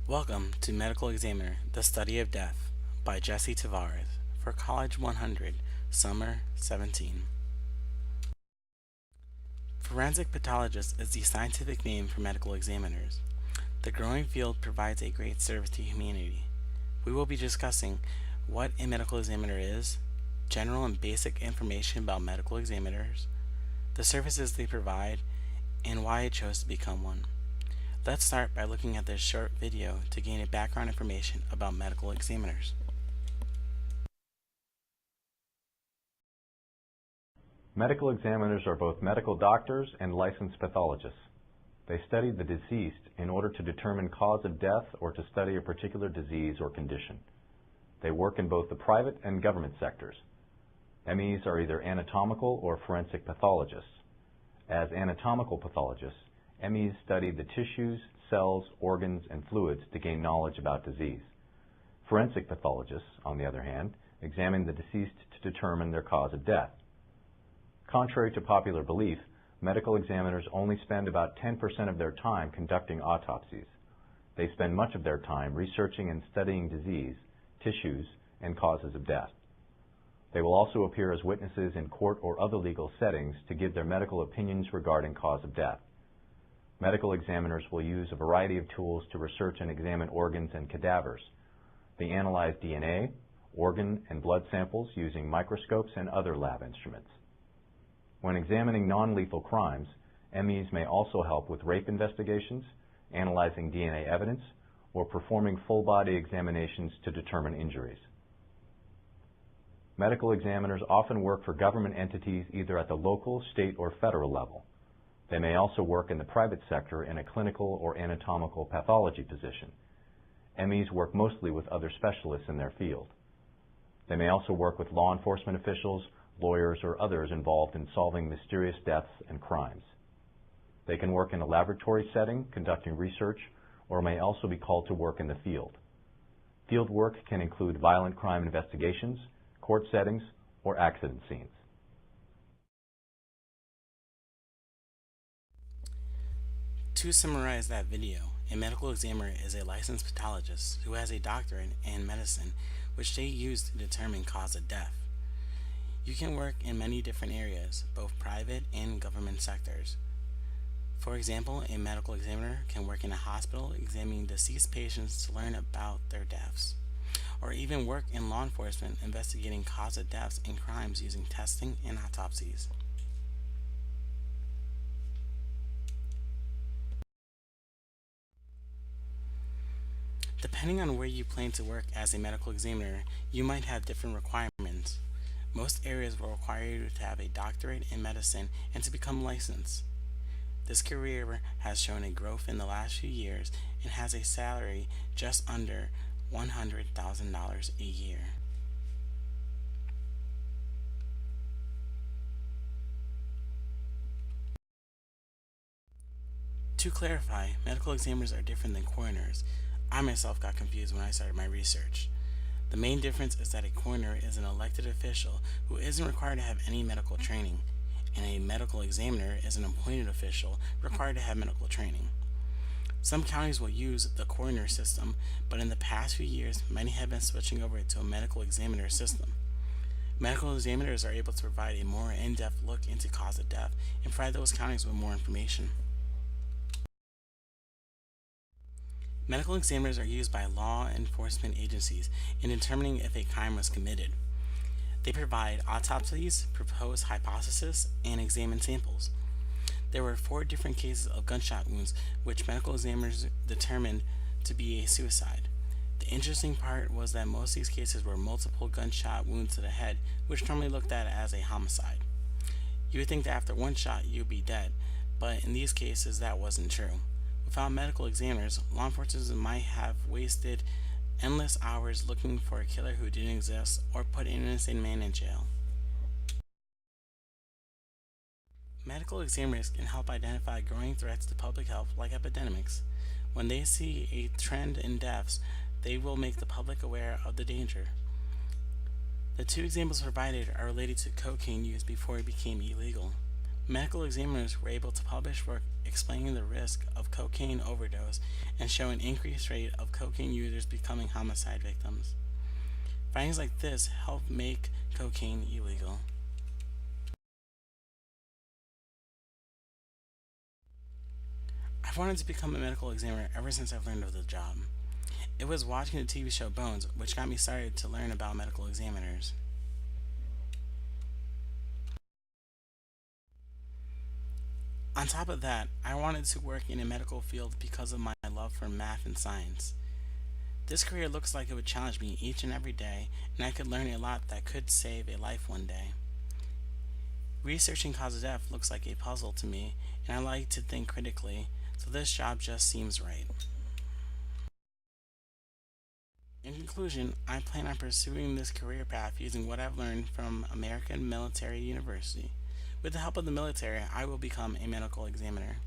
Welcome to Medical Examiner, The Study of Death by Jesse Taveras for College 100, Summer 17. Forensic pathologist is the scientific name for medical examiners. The growing field provides a great service to humanity. We will be discussing what a medical examiner is, general and basic information about medical examiners, the services they provide, and why I chose to become one. Let's start by looking at this short video to gain a background information about medical examiners. Medical examiners are both medical doctors and licensed pathologists. They study the deceased in order to determine cause of death or to study a particular disease or condition. They work in both the private and government sectors. MEs are either anatomical or forensic pathologists. As anatomical pathologists, MEs study the tissues, cells, organs, and fluids to gain knowledge about disease. Forensic pathologists, on the other hand, examine the deceased to determine their cause of death. Contrary to popular belief, medical examiners only spend about 10% of their time conducting autopsies. They spend much of their time researching and studying disease, tissues, and causes of death. They will also appear as witnesses in court or other legal settings to give their medical opinions regarding cause of death. Medical examiners will use a variety of tools to research and examine organs and cadavers. They analyze DNA, organ, and blood samples using microscopes and other lab instruments. When examining non-lethal crimes, MEs may also help with rape investigations, analyzing DNA evidence, or performing full-body examinations to determine injuries. Medical examiners often work for government entities either at the local, state, or federal level. They may also work in the private sector in a clinical or anatomical pathology position. MEs work mostly with other specialists in their field. They may also work with law enforcement officials, lawyers, or others involved in solving mysterious deaths and crimes. They can work in a laboratory setting, conducting research, or may also be called to work in the field. Field work can include violent crime investigations, court settings, or accident scenes. To summarize that video, a medical examiner is a licensed pathologist who has a doctorate in medicine, which they use to determine cause of death. You can work in many different areas, both private and government sectors. For example, a medical examiner can work in a hospital examining deceased patients to learn about their deaths, or even work in law enforcement investigating cause of deaths and crimes using testing and autopsies. Depending on where you plan to work as a medical examiner, you might have different requirements. Most areas will require you to have a doctorate in medicine and to become licensed. This career has shown a growth in the last few years and has a salary just under $100,000 a year. To clarify, medical examiners are different than coroners. I myself got confused when I started my research. The main difference is that a coroner is an elected official who isn't required to have any medical training, and a medical examiner is an appointed official required to have medical training. Some counties will use the coroner system, but in the past few years, many have been switching over to a medical examiner system. Medical examiners are able to provide a more in-depth look into cause of death and provide those counties with more information. Medical examiners are used by law enforcement agencies in determining if a crime was committed. They provide autopsies, propose hypotheses, and examine samples. There were 4 different cases of gunshot wounds which medical examiners determined to be a suicide. The interesting part was that most of these cases were multiple gunshot wounds to the head, which normally looked at as a homicide. You would think that after one shot you would be dead, but in these cases that wasn't true. Without medical examiners, law enforcement might have wasted endless hours looking for a killer who didn't exist or put an innocent man in jail. Medical examiners can help identify growing threats to public health like epidemics. When they see a trend in deaths, they will make the public aware of the danger. The 2 examples provided are related to cocaine use before it became illegal. Medical examiners were able to publish work explaining the risk of cocaine overdose and show an increased rate of cocaine users becoming homicide victims. Findings like this help make cocaine illegal. I've wanted to become a medical examiner ever since I've learned of the job. It was watching the TV show Bones which got me started to learn about medical examiners. On top of that, I wanted to work in a medical field because of my love for math and science. This career looks like it would challenge me each and every day, and I could learn a lot that could save a life one day. Researching cause of death looks like a puzzle to me, and I like to think critically, so this job just seems right. In conclusion, I plan on pursuing this career path using what I've learned from American Military University. With the help of the military, I will become a medical examiner.